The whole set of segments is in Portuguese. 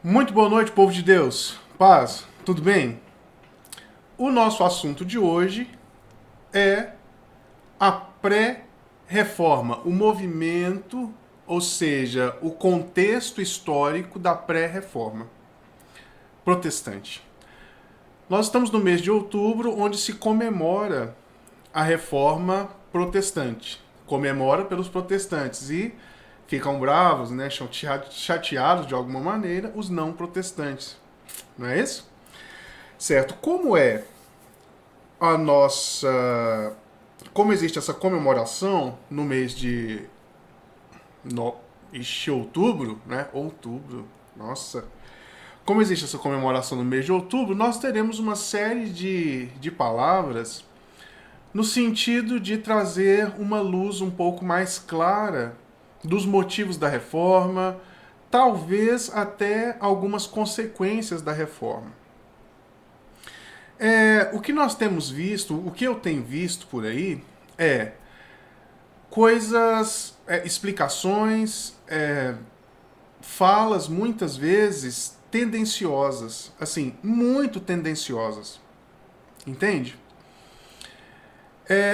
Muito boa noite, povo de Deus. Paz, tudo bem? O nosso assunto de hoje é a pré-reforma, o movimento, ou seja, o contexto histórico da pré-reforma protestante. Nós estamos no mês de outubro, onde se comemora a reforma protestante. Comemora pelos protestantes e ficam bravos, né, chateados de alguma maneira, os não protestantes. Não é isso? Certo. Como é a nossa. Como existe essa comemoração no mês de. No, outubro, né? Outubro. Nossa. Como existe essa comemoração no mês de outubro, nós teremos uma série de palavras no sentido de trazer uma luz um pouco mais clara dos motivos da reforma, talvez até algumas consequências da reforma. O que nós temos visto, o que eu tenho visto por aí, é coisas, explicações, falas muitas vezes tendenciosas, assim, muito tendenciosas, entende?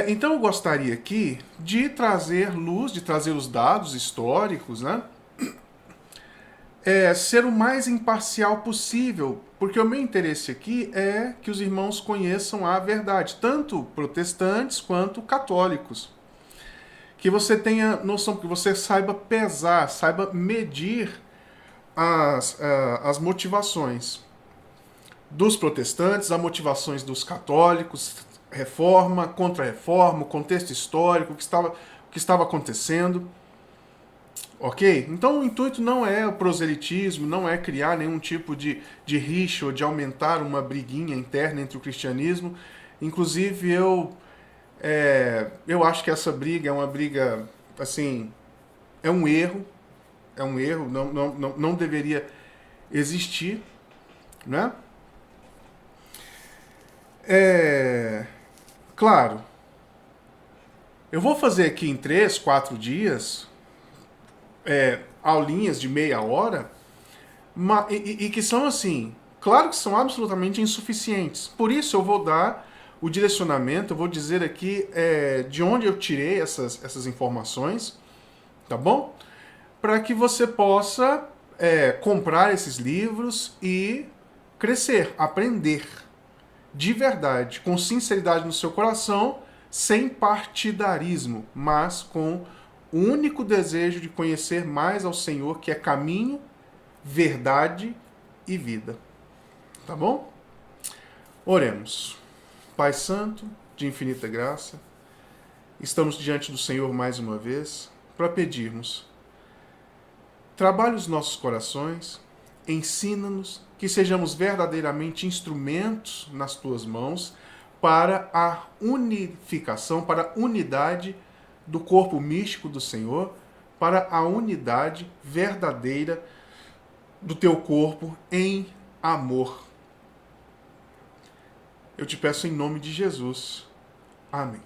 Então eu gostaria aqui de trazer luz, de trazer os dados históricos, né? Ser o mais imparcial possível, porque o meu interesse aqui é que os irmãos conheçam a verdade, tanto protestantes quanto católicos. Que você tenha noção, que você saiba pesar, saiba medir as motivações dos protestantes, as motivações dos católicos, reforma, contra-reforma, o contexto histórico, o que estava acontecendo. Ok? Então o intuito não é o proselitismo, não é criar nenhum tipo de rixa ou de aumentar uma briguinha interna entre o cristianismo. Inclusive eu acho que essa briga é uma briga, assim, é um erro, não deveria existir, né? É, claro, eu vou fazer aqui em 3, 4 dias aulinhas de meia hora e que são assim, claro que são absolutamente insuficientes. Por isso eu vou dar o direcionamento, eu vou dizer aqui de onde eu tirei essas informações, tá bom? Para que você possa comprar esses livros e crescer, aprender de verdade, com sinceridade no seu coração, sem partidarismo, mas com o único desejo de conhecer mais ao Senhor, que é caminho, verdade e vida. Tá bom? Oremos. Pai Santo, de infinita graça, estamos diante do Senhor mais uma vez para pedirmos: trabalhe os nossos corações, ensina-nos que sejamos verdadeiramente instrumentos nas tuas mãos para a unificação, para a unidade do corpo místico do Senhor, para a unidade verdadeira do teu corpo em amor. Eu te peço em nome de Jesus. Amém.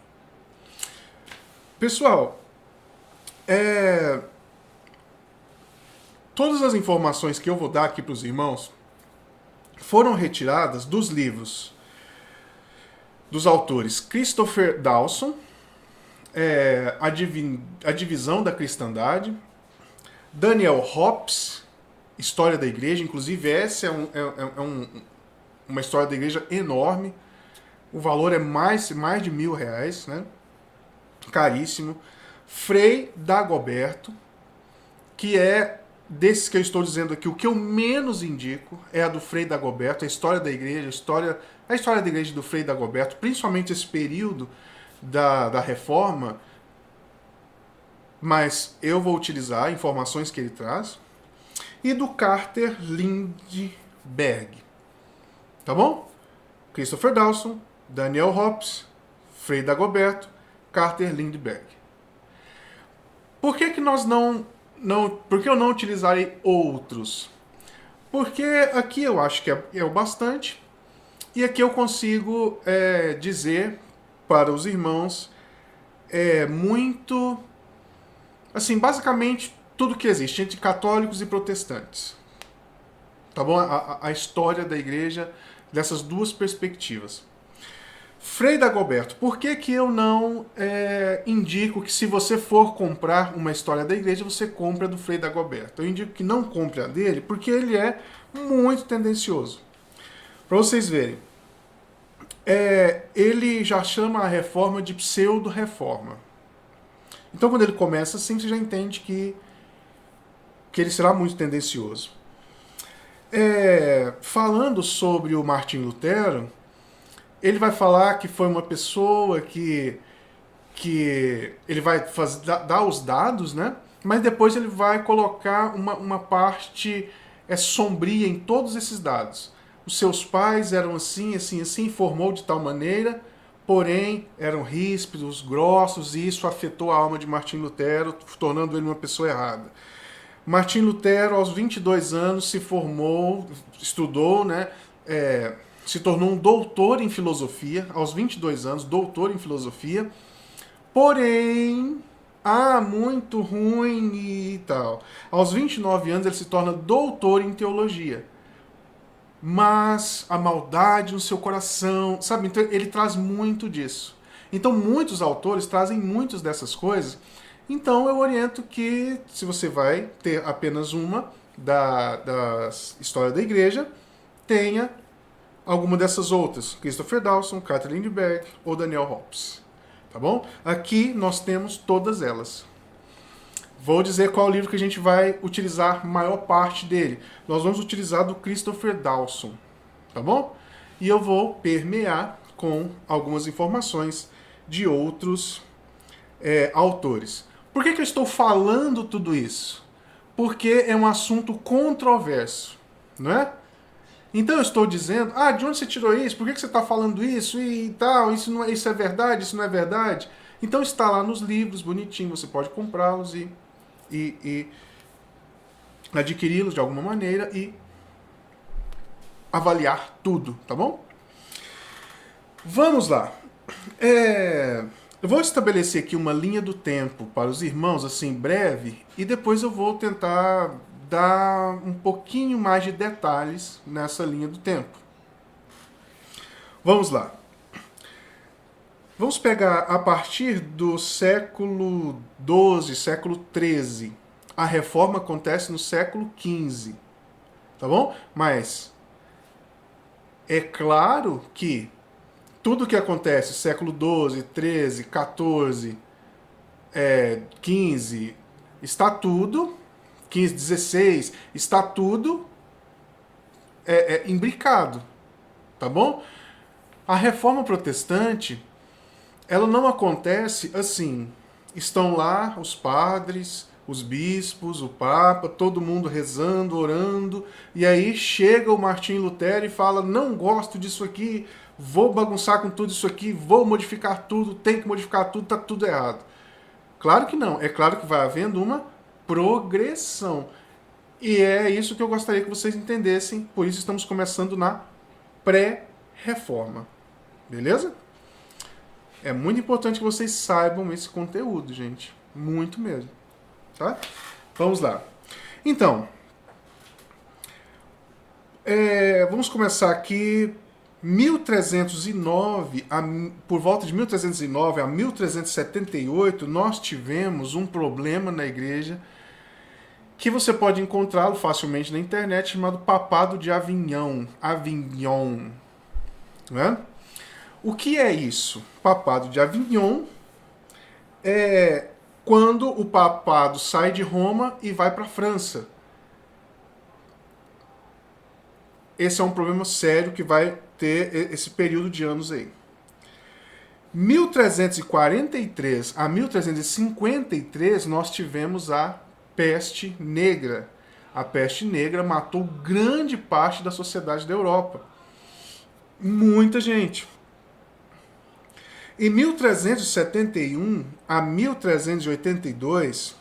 Pessoal, todas as informações que eu vou dar aqui para os irmãos foram retiradas dos livros dos autores Christopher Dawson, a Divisão da Cristandade, Daniel Hobbes, História da Igreja, inclusive essa uma história da igreja enorme, o valor é mais de R$ 1.000, né? Caríssimo. Frei Dagoberto, que é desses que eu estou dizendo aqui, o que eu menos indico é a do Frei Dagoberto, a história da igreja, a história da igreja do Frei Dagoberto, principalmente esse período da reforma, mas eu vou utilizar informações que ele traz, e do Carter Lindbergh. Tá bom? Christopher Dawson, Daniel Hobbes, Frei Dagoberto, Carter Lindbergh. Por que que nós por que eu não utilizarei outros? Porque aqui eu acho que é o bastante, e aqui eu consigo dizer para os irmãos muito, assim, basicamente tudo que existe entre católicos e protestantes. tá bom? A história da igreja dessas duas perspectivas. Frei Dagoberto, por que que eu não indico que se você for comprar uma história da igreja, você compre a do Frei Dagoberto? Eu indico que não compre a dele, porque ele é muito tendencioso. Para vocês verem, ele já chama a reforma de pseudo-reforma. Então, quando ele começa assim, você já entende que ele será muito tendencioso. Falando sobre o Martim Lutero, ele vai falar que foi uma pessoa que ele vai dar os dados, né? Mas depois ele vai colocar uma parte sombria em todos esses dados. Os seus pais eram assim, assim, assim, formou de tal maneira, porém eram ríspidos, grossos, e isso afetou a alma de Martim Lutero, tornando ele uma pessoa errada. Martim Lutero, aos 22 anos, se formou, estudou, né? Se tornou um doutor em filosofia, aos 22 anos, doutor em filosofia, porém, muito ruim e tal. Aos 29 anos, ele se torna doutor em teologia. Mas a maldade no seu coração, sabe? Então, ele traz muito disso. Então, muitos autores trazem muitas dessas coisas. Então, eu oriento que, se você vai ter apenas uma das histórias da igreja, tenha alguma dessas outras. Christopher Dawson, Carter Lindbergh ou Daniel Hobbes. Tá bom? Aqui nós temos todas elas. Vou dizer qual livro que a gente vai utilizar maior parte dele. Nós vamos utilizar do Christopher Dawson. Tá bom? E eu vou permear com algumas informações de outros autores. Por que eu estou falando tudo isso? Porque é um assunto controverso, não é? Então eu estou dizendo, de onde você tirou isso? Por que você está falando isso e tal? Isso é verdade, isso não é verdade? Então está lá nos livros, bonitinho, você pode comprá-los e adquiri-los de alguma maneira e avaliar tudo, tá bom? Vamos lá. Eu vou estabelecer aqui uma linha do tempo para os irmãos, assim, breve, e depois eu vou tentar dar um pouquinho mais de detalhes nessa linha do tempo. Vamos lá. Vamos pegar a partir do século XII, século XIII. A reforma acontece no século XV, tá bom? Mas é claro que tudo que acontece século XII, XIII, XIV, XV, está tudo, XV, XVI, está tudo imbricado, tá bom? A reforma protestante, ela não acontece assim. Estão lá os padres, os bispos, o papa, todo mundo rezando, orando, e aí chega o Martim Lutero e fala, não gosto disso aqui, vou bagunçar com tudo isso aqui, vou modificar tudo, tem que modificar tudo, tá tudo errado. Claro que não. É claro que vai havendo uma progressão. E é isso que eu gostaria que vocês entendessem, por isso estamos começando na pré-reforma. Beleza? É muito importante que vocês saibam esse conteúdo, gente. Muito mesmo. Tá? Vamos lá. Então, vamos começar aqui. 1309, por volta de 1309 a 1378, nós tivemos um problema na igreja que você pode encontrá-lo facilmente na internet, chamado Papado de Avignon. Né? O que é isso? Papado de Avignon é quando o papado sai de Roma e vai para a França. Esse é um problema sério que vai ter esse período de anos aí. 1343 a 1353 nós tivemos a peste negra. A peste negra matou grande parte da sociedade da Europa. Muita gente. Em 1371 a 1382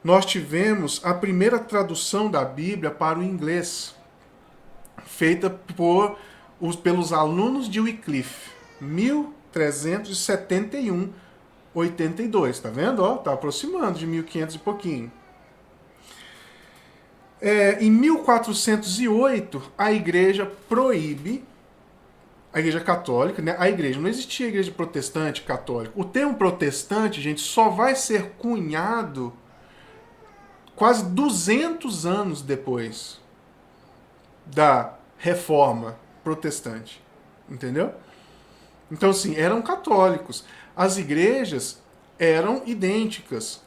nós tivemos a primeira tradução da Bíblia para o inglês, feita pelos alunos de Wycliffe, 1371, 82, tá vendo? Tá aproximando de 1500 e pouquinho. Em 1408, a igreja proíbe, a igreja católica, né? A igreja, não existia igreja protestante, católica. O termo protestante, gente, só vai ser cunhado quase 200 anos depois da reforma protestante. Entendeu? Então, assim, eram católicos. As igrejas eram idênticas.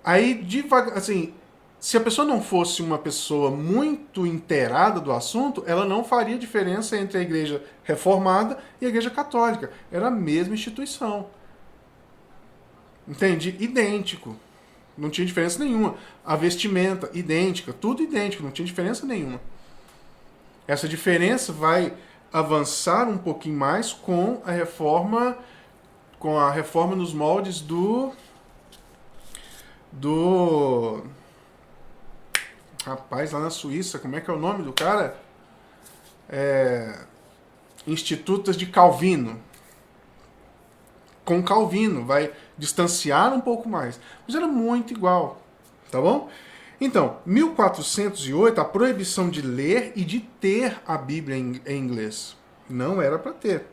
Aí, devagar, assim, se a pessoa não fosse uma pessoa muito inteirada do assunto, ela não faria diferença entre a igreja reformada e a igreja católica. Era a mesma instituição. Entende? Idêntico. Não tinha diferença nenhuma. A vestimenta, idêntica. Tudo idêntico, não tinha diferença nenhuma. Essa diferença vai avançar um pouquinho mais com a reforma nos moldes do rapaz lá na Suíça, como é que é o nome do cara? Institutos de Calvino. Com Calvino vai distanciar um pouco mais, mas era muito igual, tá bom? Então, 1408, a proibição de ler e de ter a Bíblia em inglês. Não era para ter.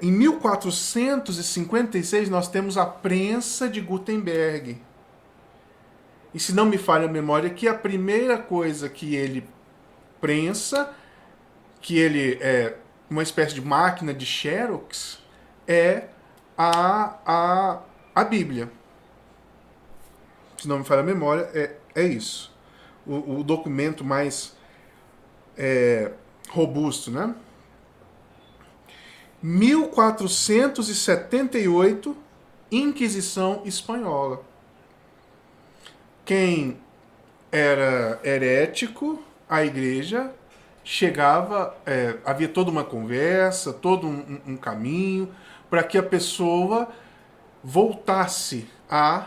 Em 1456, nós temos a prensa de Gutenberg. E se não me falha a memória, que a primeira coisa que ele prensa, que ele é uma espécie de máquina de Xerox, é a Bíblia. Se não me falha a memória, é isso. O documento mais robusto, né? 1478, Inquisição Espanhola. Quem era herético, a igreja chegava, havia toda uma conversa, todo um caminho para que a pessoa voltasse à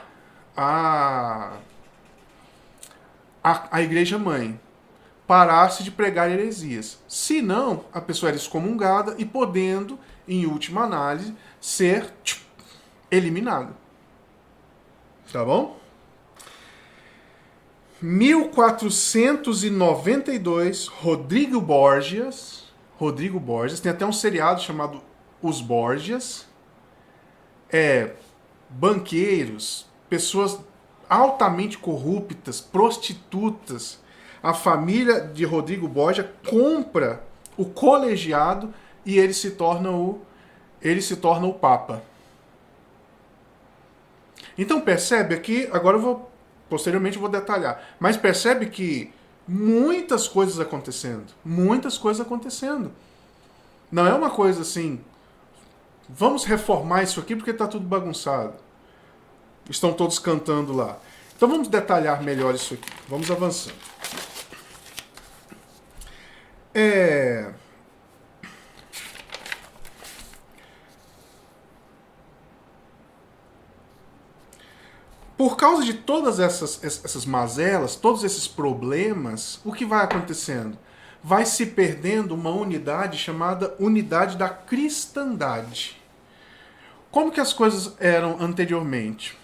igreja mãe, parasse de pregar heresias. Se não, a pessoa era excomungada e podendo, em última análise, ser eliminada. Tá bom? 1492, Rodrigo Borgias, tem até um seriado chamado Os Borgias, banqueiros, pessoas altamente corruptas, prostitutas. A família de Rodrigo Borgia compra o colegiado e ele se torna o Papa. Então percebe aqui, agora posteriormente eu vou detalhar, mas percebe que muitas coisas acontecendo. Não é uma coisa assim, vamos reformar isso aqui porque está tudo bagunçado. Estão todos cantando lá. Então vamos detalhar melhor isso aqui. Vamos avançando. Por causa de todas essas mazelas, todos esses problemas, o que vai acontecendo? Vai se perdendo uma unidade chamada unidade da cristandade. Como que as coisas eram anteriormente?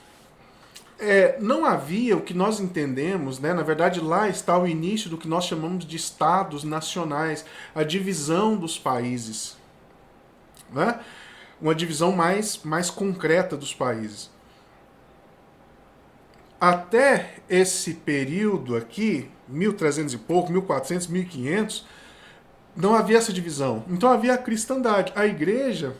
Não havia o que nós entendemos, né? Na verdade lá está o início do que nós chamamos de estados nacionais, a divisão dos países, né? Uma divisão mais concreta dos países. Até esse período aqui, 1300 e pouco, 1400, 1500, não havia essa divisão. Então havia a cristandade. A igreja,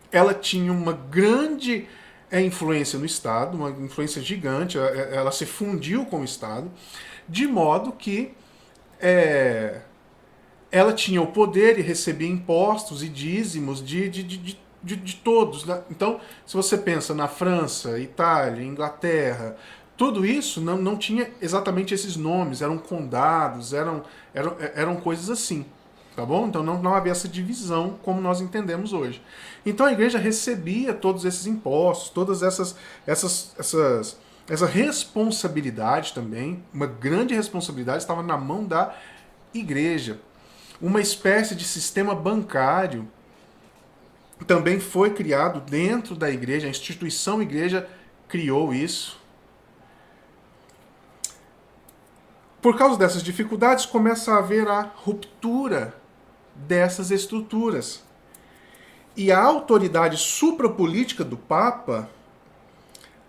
ela tinha uma grande influência no Estado, uma influência gigante, ela se fundiu com o Estado, de modo que ela tinha o poder e recebia impostos e dízimos de todos. Né? Então, se você pensa na França, Itália, Inglaterra, tudo isso não tinha exatamente esses nomes, eram condados, eram coisas assim. Tá bom? Então não havia essa divisão como nós entendemos hoje. Então a igreja recebia todos esses impostos, todas essa responsabilidade também, uma grande responsabilidade estava na mão da igreja. Uma espécie de sistema bancário também foi criado dentro da igreja, a instituição igreja criou isso. Por causa dessas dificuldades, começa a haver a ruptura dessas estruturas. E a autoridade suprapolítica do Papa,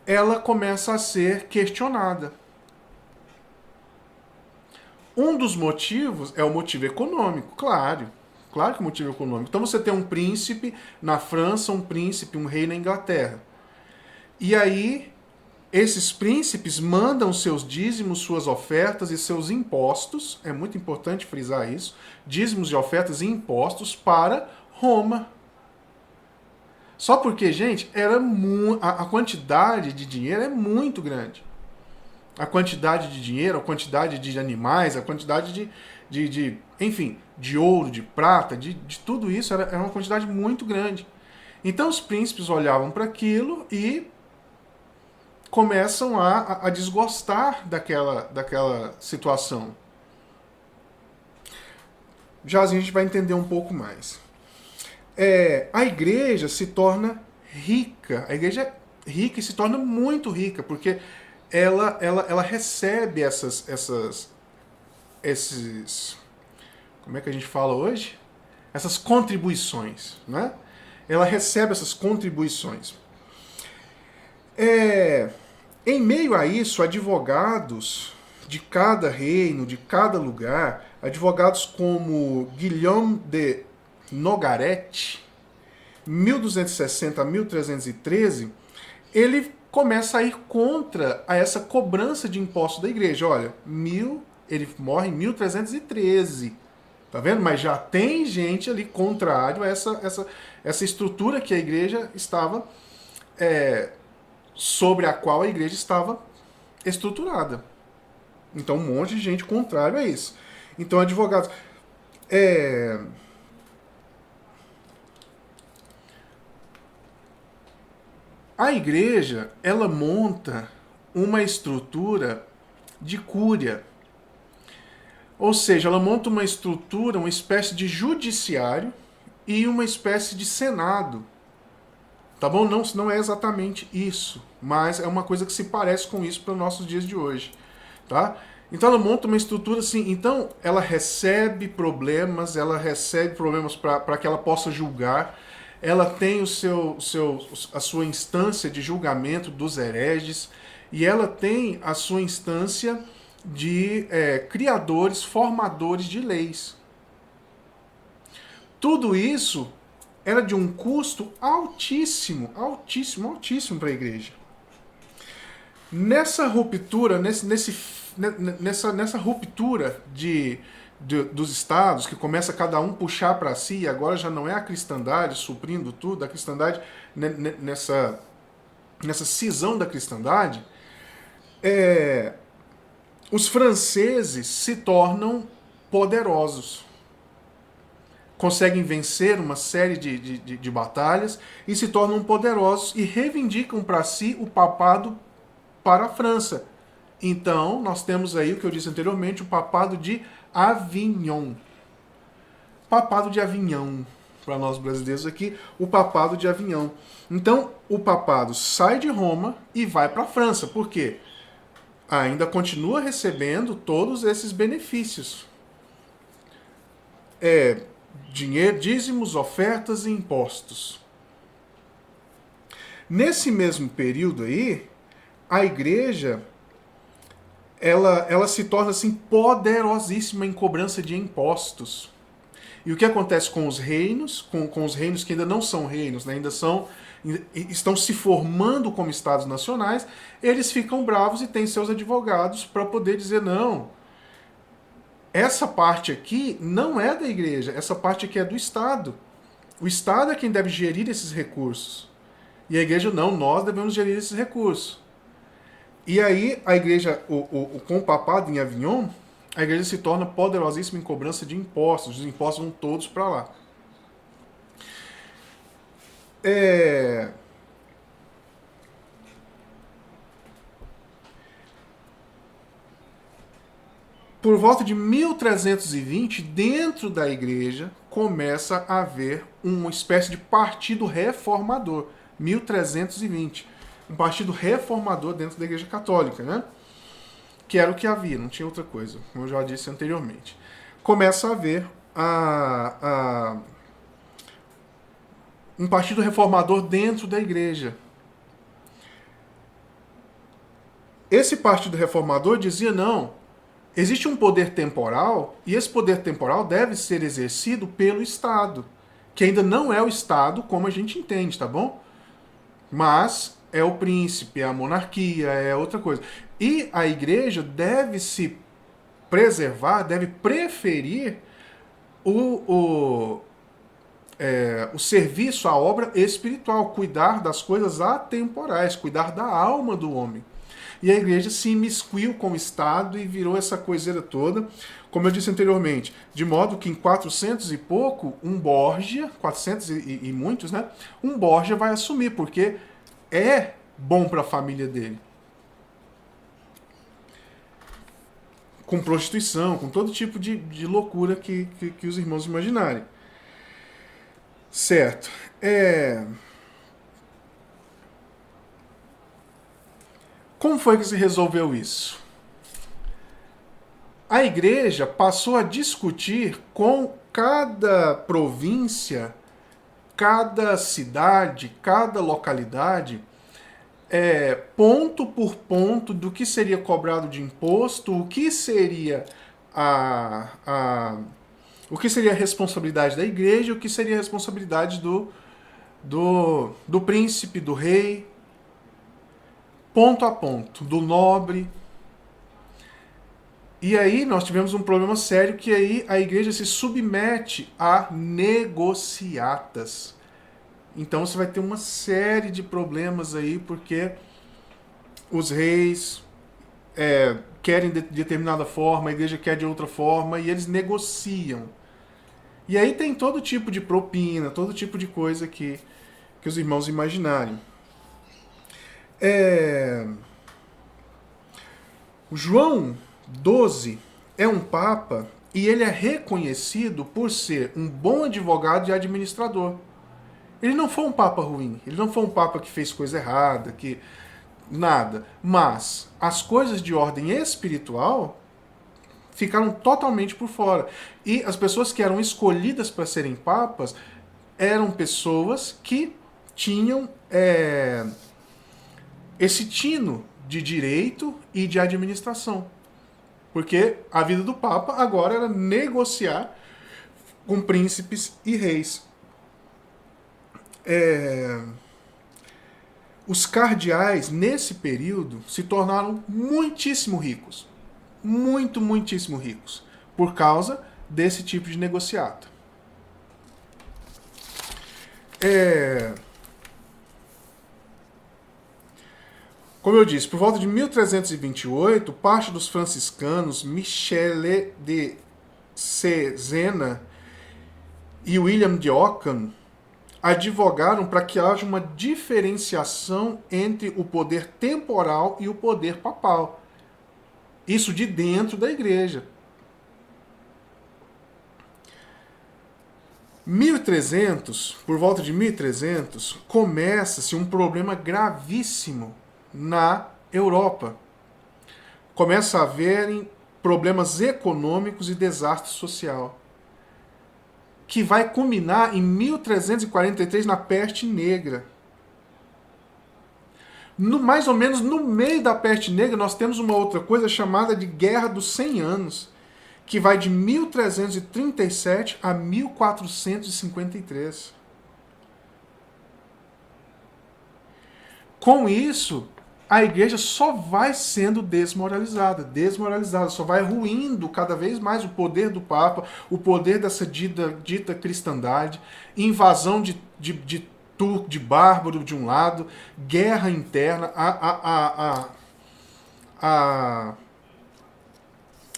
ela começa a ser questionada. Um dos motivos é o motivo econômico, claro. Claro que é o motivo econômico. Então você tem um príncipe na França, um príncipe, um rei na Inglaterra. E aí, esses príncipes mandam seus dízimos, suas ofertas e seus impostos, é muito importante frisar isso, dízimos e ofertas e impostos para Roma. Só porque, gente, a quantidade de dinheiro é muito grande. A quantidade de dinheiro, a quantidade de animais, a quantidade enfim, de ouro, de prata, de tudo isso era uma quantidade muito grande. Então os príncipes olhavam para aquilo e começam a desgostar daquela situação. Já a gente vai entender um pouco mais. A igreja se torna rica. A igreja é rica e se torna muito rica, porque ela recebe esses. Como é que a gente fala hoje? Essas contribuições, né? Ela recebe essas contribuições. Em meio a isso, advogados de cada reino, de cada lugar, advogados como Guilherme de Nogaret, 1260 a 1313, ele começa a ir contra essa cobrança de imposto da igreja. Olha, ele morre em 1313, tá vendo? Mas já tem gente ali contrário a essa estrutura que a igreja estava, sobre a qual a igreja estava estruturada. Então um monte de gente contrário a isso. Então advogados... A igreja, ela monta uma estrutura de cúria. Ou seja, ela monta uma estrutura, uma espécie de judiciário e uma espécie de senado. Tá bom? Não é exatamente isso, mas é uma coisa que se parece com isso para os nossos dias de hoje. Tá? Então ela monta uma estrutura assim, então ela recebe problemas para que ela possa julgar. Ela tem a sua instância de julgamento dos hereges e ela tem a sua instância de criadores, formadores de leis. Tudo isso era de um custo altíssimo, altíssimo, altíssimo para a igreja. Nessa ruptura, nessa ruptura dos estados, que começa cada um puxar para si, e agora já não é a cristandade suprindo tudo, a cristandade nessa cisão da cristandade, os franceses se tornam poderosos. Conseguem vencer uma série de batalhas e se tornam poderosos e reivindicam para si o papado para a França. Então, nós temos aí o que eu disse anteriormente, o papado de Avignon. Papado de Avignon, para nós brasileiros aqui, o papado de Avignon. Então, o papado sai de Roma e vai para a França. Por quê? Ainda continua recebendo todos esses benefícios. Dinheiro, dízimos, ofertas e impostos. Nesse mesmo período aí, a igreja ela se torna assim poderosíssima em cobrança de impostos. E o que acontece com os reinos, com os reinos que ainda não são reinos, né, estão se formando como estados nacionais, eles ficam bravos e têm seus advogados para poder dizer não, essa parte aqui não é da igreja, essa parte aqui é do Estado. O Estado é quem deve gerir esses recursos. E a igreja não, nós devemos gerir esses recursos. E aí a igreja, com o papado em Avignon, a igreja se torna poderosíssima em cobrança de impostos. Os impostos vão todos para lá. Por volta de 1320, dentro da igreja, começa a haver uma espécie de partido reformador. 1320. Um partido reformador dentro da igreja católica, né? que era o que havia, não tinha outra coisa, como eu já disse anteriormente. Começa a haver um partido reformador dentro da igreja. Esse partido reformador dizia, não, existe um poder temporal e esse poder temporal deve ser exercido pelo Estado, que ainda não é o Estado como a gente entende, tá bom? Mas é o príncipe, é a monarquia, é outra coisa. E a igreja deve se preservar, deve preferir o, o serviço, a obra espiritual, cuidar das coisas atemporais, cuidar da alma do homem. E a igreja se imiscuiu com o Estado e virou essa coiseira toda, como eu disse anteriormente, de modo que em 400 e pouco, um Borgia, 400 e muitos, né? Um Borgia vai assumir, porque é bom para a família dele. Com prostituição, com todo tipo de loucura que os irmãos imaginarem. Certo. Como foi que se resolveu isso? A igreja passou a discutir com cada província, cada cidade, cada localidade, ponto por ponto do que seria cobrado de imposto, o que seria o que seria a responsabilidade da igreja, o que seria a responsabilidade do príncipe, do rei, ponto a ponto, do nobre. E aí nós tivemos um problema sério, que aí a igreja se submete a negociatas. Então você vai ter uma série de problemas aí, porque os reis querem de determinada forma, a igreja quer de outra forma, e eles negociam. E aí tem todo tipo de propina, todo tipo de coisa que os irmãos imaginarem. O João XII é um papa e ele é reconhecido por ser um bom advogado e administrador. Ele não foi um papa ruim, ele não foi um papa que fez coisa errada, que nada. Mas as coisas de ordem espiritual ficaram totalmente por fora. E as pessoas que eram escolhidas para serem papas eram pessoas que tinham esse tino de direito e de administração. Porque a vida do Papa agora era negociar com príncipes e reis. Os cardeais, nesse período, se tornaram muitíssimo ricos. Muitíssimo ricos. Por causa desse tipo de negociata. Como eu disse, por volta de 1328, parte dos franciscanos, Michele de Cesena e William de Ockham, advogaram para que haja uma diferenciação entre o poder temporal e o poder papal. Isso de dentro da igreja. 1300, por volta de 1300, começa-se um problema gravíssimo na Europa. Começa a haverem problemas econômicos e desastre social, que vai culminar em 1343 na peste negra. Mais ou menos no meio da peste negra, nós temos uma outra coisa chamada de Guerra dos 100 Anos, que vai de 1337 a 1453. Com isso, a igreja só vai sendo desmoralizada, só vai ruindo cada vez mais o poder do Papa, o poder dessa dita cristandade, invasão de turco, de bárbaro de um lado, guerra interna,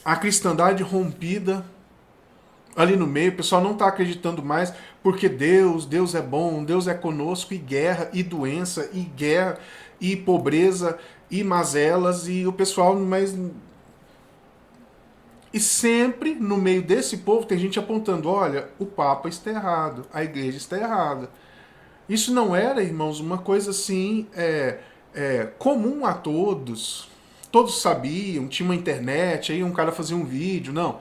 a cristandade rompida ali no meio, o pessoal não está acreditando mais, porque Deus é bom, Deus é conosco, e guerra, e doença, e guerra, e pobreza, e mazelas, e o pessoal, mas... E sempre, no meio desse povo, tem gente apontando, olha, o Papa está errado, a igreja está errada. Isso não era, irmãos, uma coisa assim, comum a todos. todos sabiam, tinha uma internet, aí um cara fazia um vídeo, não.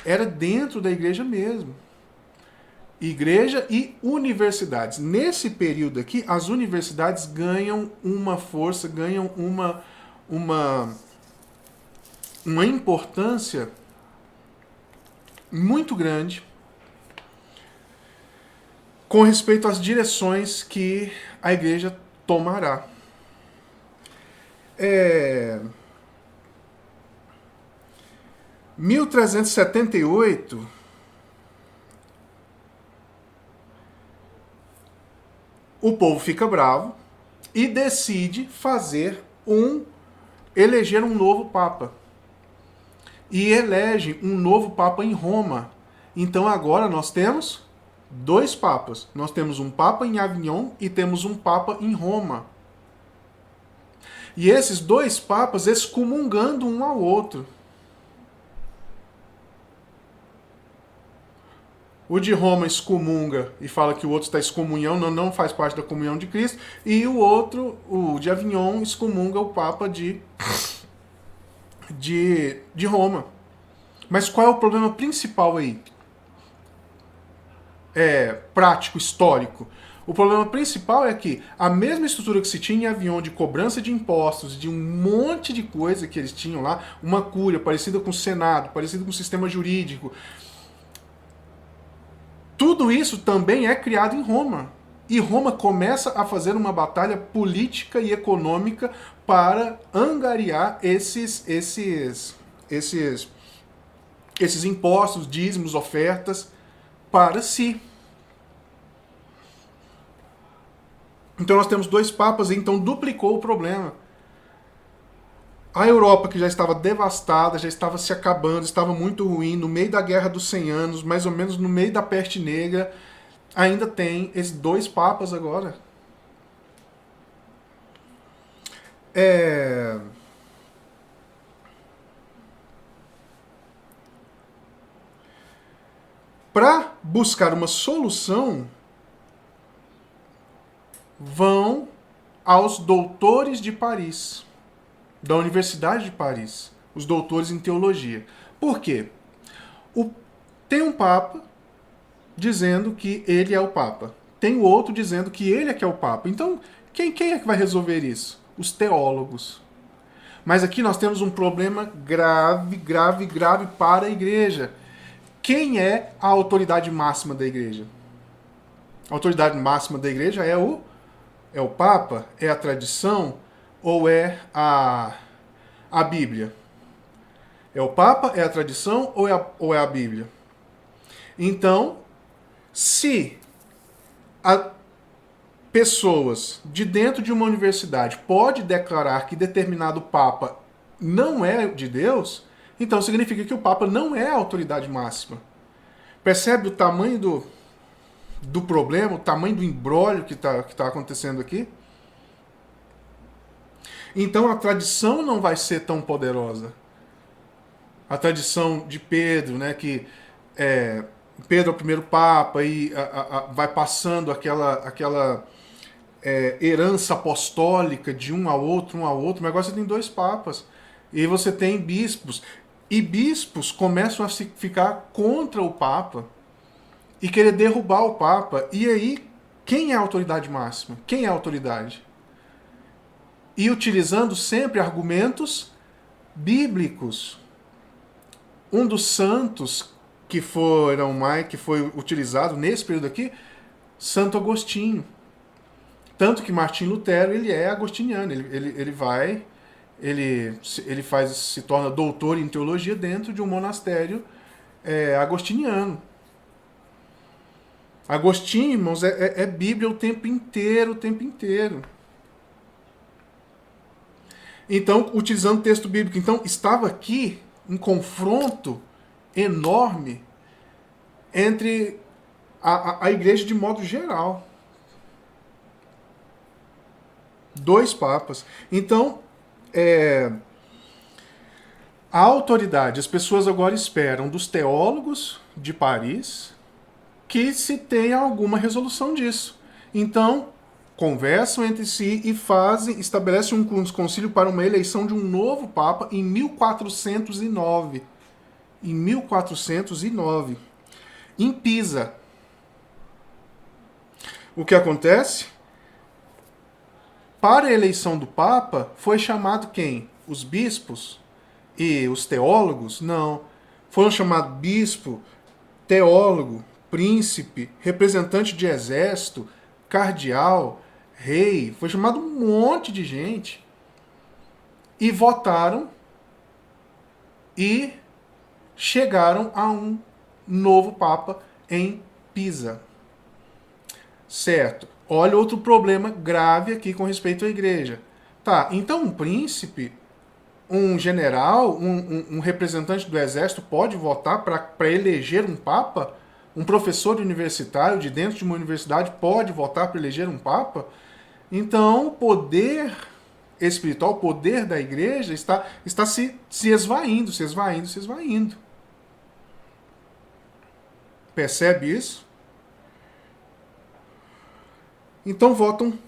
Era dentro da igreja mesmo. Igreja e universidades. Nesse período aqui, as universidades ganham uma força, ganham uma importância muito grande com respeito às direções que a igreja tomará. 1378, o povo fica bravo e decide eleger um novo papa. E elege um novo papa em Roma. Então agora nós temos 2 papas. Nós temos um papa em Avignon e temos um papa em Roma. E esses 2 papas excomungando um ao outro. O de Roma excomunga e fala que o outro está excomunhão, não faz parte da comunhão de Cristo. E o outro, o de Avignon, excomunga o papa de Roma. Mas qual é o problema principal aí? Prático, histórico. O problema principal é que a mesma estrutura que se tinha em Avignon de cobrança de impostos, de um monte de coisa que eles tinham lá, uma cúria parecida com o Senado, parecida com o sistema jurídico, tudo isso também é criado em Roma. E Roma começa a fazer uma batalha política e econômica para angariar esses impostos, dízimos, ofertas para si. Então nós temos 2 papas, e então duplicou o problema. A Europa, que já estava devastada, já estava se acabando, estava muito ruim, no meio da Guerra dos 100 Anos, mais ou menos no meio da Peste Negra, ainda tem esses 2 papas agora. Para buscar uma solução, vão aos doutores de Paris, da Universidade de Paris, os doutores em teologia. Por quê? Tem um papa dizendo que ele é o papa. Tem o outro dizendo que ele é que é o papa. Então, quem é que vai resolver isso? Os teólogos. Mas aqui nós temos um problema grave para a igreja. Quem é a autoridade máxima da igreja? A autoridade máxima da igreja é o Papa? É a tradição? Ou é a Bíblia? É o Papa? É a tradição? Ou é a Bíblia? Então, se pessoas de dentro de uma universidade pode declarar que determinado Papa não é de Deus, então significa que o Papa não é a autoridade máxima. Percebe o tamanho do problema, o tamanho do imbróglio que tá acontecendo aqui? Então a tradição não vai ser tão poderosa. A tradição de Pedro, né, que Pedro é o primeiro Papa e vai passando aquela herança apostólica de um ao outro, mas agora você tem 2 papas. E você tem bispos. E bispos começam a ficar contra o Papa e querer derrubar o Papa. E aí, quem é a autoridade máxima? Quem é a autoridade? E utilizando sempre argumentos bíblicos. Um dos santos que foi utilizado nesse período aqui, Santo Agostinho. Tanto que Martim Lutero, ele é agostiniano, ele se torna doutor em teologia dentro de um monastério agostiniano. Agostinho, irmãos, é Bíblia o tempo inteiro. Então, utilizando o texto bíblico. Então, estava aqui um confronto enorme entre a igreja de modo geral. 2 papas. Então, a autoridade, as pessoas agora esperam dos teólogos de Paris que se tenha alguma resolução disso. Então, conversam entre si e estabelecem um concílio para uma eleição de um novo Papa em 1409. Em 1409, em Pisa. O que acontece? Para a eleição do Papa, foi chamado quem? Os bispos e os teólogos? Não. Foram chamados bispo, teólogo, príncipe, representante de exército, cardeal, rei. Foi chamado um monte de gente. E votaram e chegaram a um novo Papa em Pisa. Certo. Olha outro problema grave aqui com respeito à igreja. Tá, então um príncipe, um general, um representante do exército pode votar para eleger um papa? Um professor universitário de dentro de uma universidade pode votar para eleger um papa? Então o poder espiritual, o poder da igreja está se esvaindo, se esvaindo, se esvaindo. Percebe isso? Então votam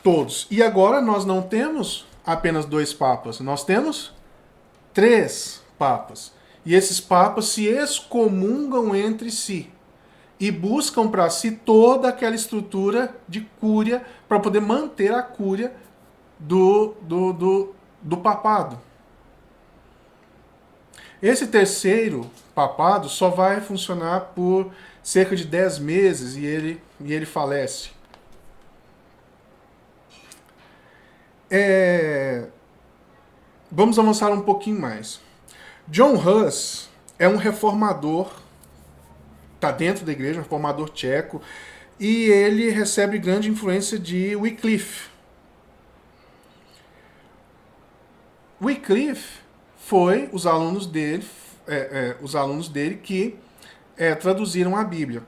todos. E agora nós não temos apenas 2 papas, nós temos 3 papas. E esses papas se excomungam entre si e buscam para si toda aquela estrutura de cúria para poder manter a cúria do papado. Esse terceiro papado só vai funcionar por cerca de 10 meses e ele falece. Vamos avançar um pouquinho mais. John Hus é um reformador, está dentro da igreja, um reformador tcheco, e ele recebe grande influência de Wycliffe. Wycliffe foi os alunos dele que traduziram a Bíblia.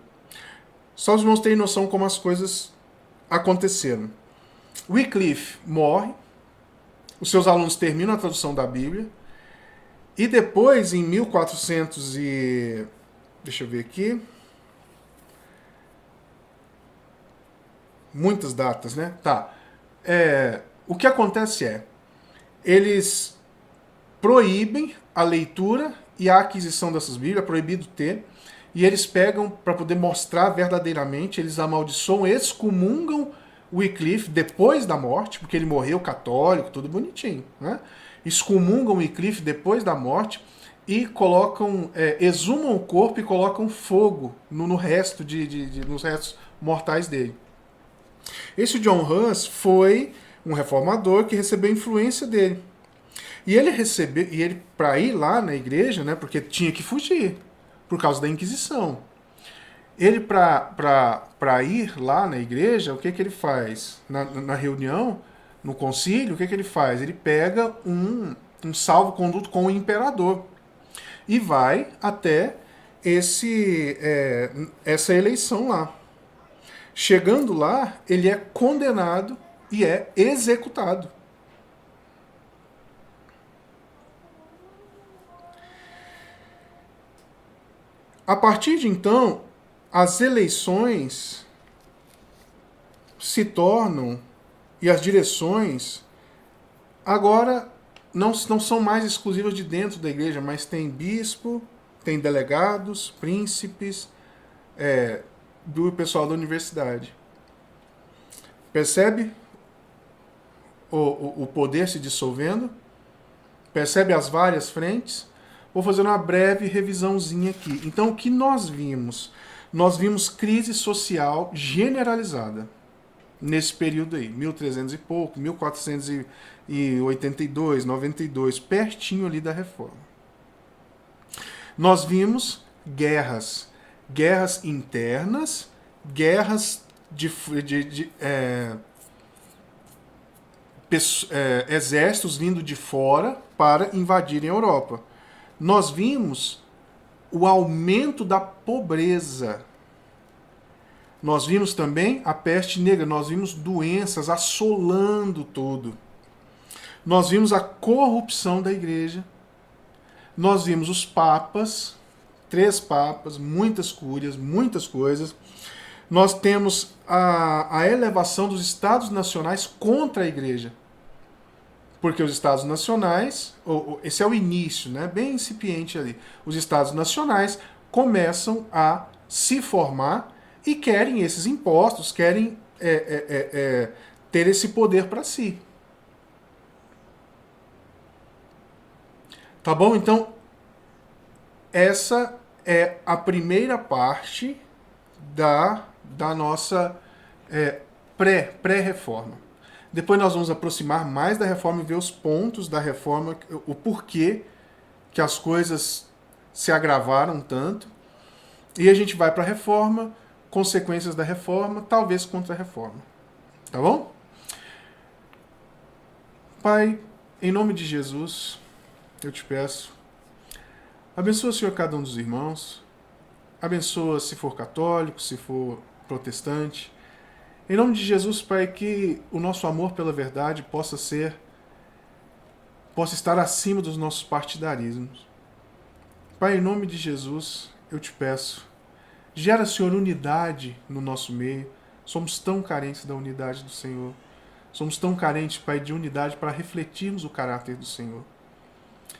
Só os irmãos terem noção como as coisas aconteceram. Wycliffe morre, os seus alunos terminam a tradução da Bíblia, e depois, em 1400 e... deixa eu ver aqui... muitas datas, né? Tá. O que acontece eles proíbem a leitura e a aquisição dessas Bíblias, é proibido ter, e eles pegam, para poder mostrar verdadeiramente, eles amaldiçoam, excomungam Wycliffe depois da morte, porque ele morreu católico, tudo bonitinho, né? Excomungam Wycliffe depois da morte e colocam, exumam o corpo e colocam fogo nos restos mortais dele. Esse John Hus foi um reformador que recebeu influência dele. E ele para ir lá na igreja, né, porque tinha que fugir por causa da Inquisição. Ele, para ir lá na igreja, o que ele faz? Na reunião, no concílio, o que ele faz? Ele pega um salvo-conduto com o imperador e vai até essa eleição lá. Chegando lá, ele é condenado e é executado. A partir de então, as eleições se tornam, e as direções, agora não são mais exclusivas de dentro da igreja, mas tem bispo, tem delegados, príncipes, do pessoal da universidade. Percebe o poder se dissolvendo? Percebe as várias frentes? Vou fazer uma breve revisãozinha aqui. Então, o que nós vimos? Nós vimos crise social generalizada nesse período aí, 1300 e pouco, 1482, 92, pertinho ali da Reforma. Nós vimos guerras internas, guerras exércitos vindo de fora para invadirem a Europa. Nós vimos o aumento da pobreza. Nós vimos também a peste negra, nós vimos doenças assolando tudo. Nós vimos a corrupção da igreja. Nós vimos os papas, 3 papas, muitas cúrias, muitas coisas. Nós temos a elevação dos estados nacionais contra a igreja. Porque os estados nacionais, esse é o início, né, bem incipiente ali. Os estados nacionais começam a se formar e querem esses impostos, querem ter esse poder para si. Tá bom? Então, essa é a primeira parte da nossa pré-reforma. Depois nós vamos aproximar mais da reforma e ver os pontos da reforma, o porquê que as coisas se agravaram tanto. E a gente vai para a reforma, consequências da reforma, talvez contra-reforma. Tá bom? Pai, em nome de Jesus, eu te peço, abençoa, Senhor, cada um dos irmãos, abençoa se for católico, se for protestante. Em nome de Jesus, Pai, que o nosso amor pela verdade possa estar acima dos nossos partidarismos. Pai, em nome de Jesus, eu te peço, gera, Senhor, unidade no nosso meio. Somos tão carentes da unidade do Senhor. Somos tão carentes, Pai, de unidade para refletirmos o caráter do Senhor.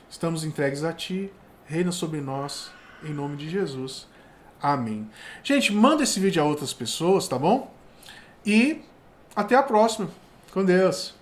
Estamos entregues a Ti, reina sobre nós, em nome de Jesus. Amém. Gente, manda esse vídeo a outras pessoas, tá bom? E até a próxima. Com Deus.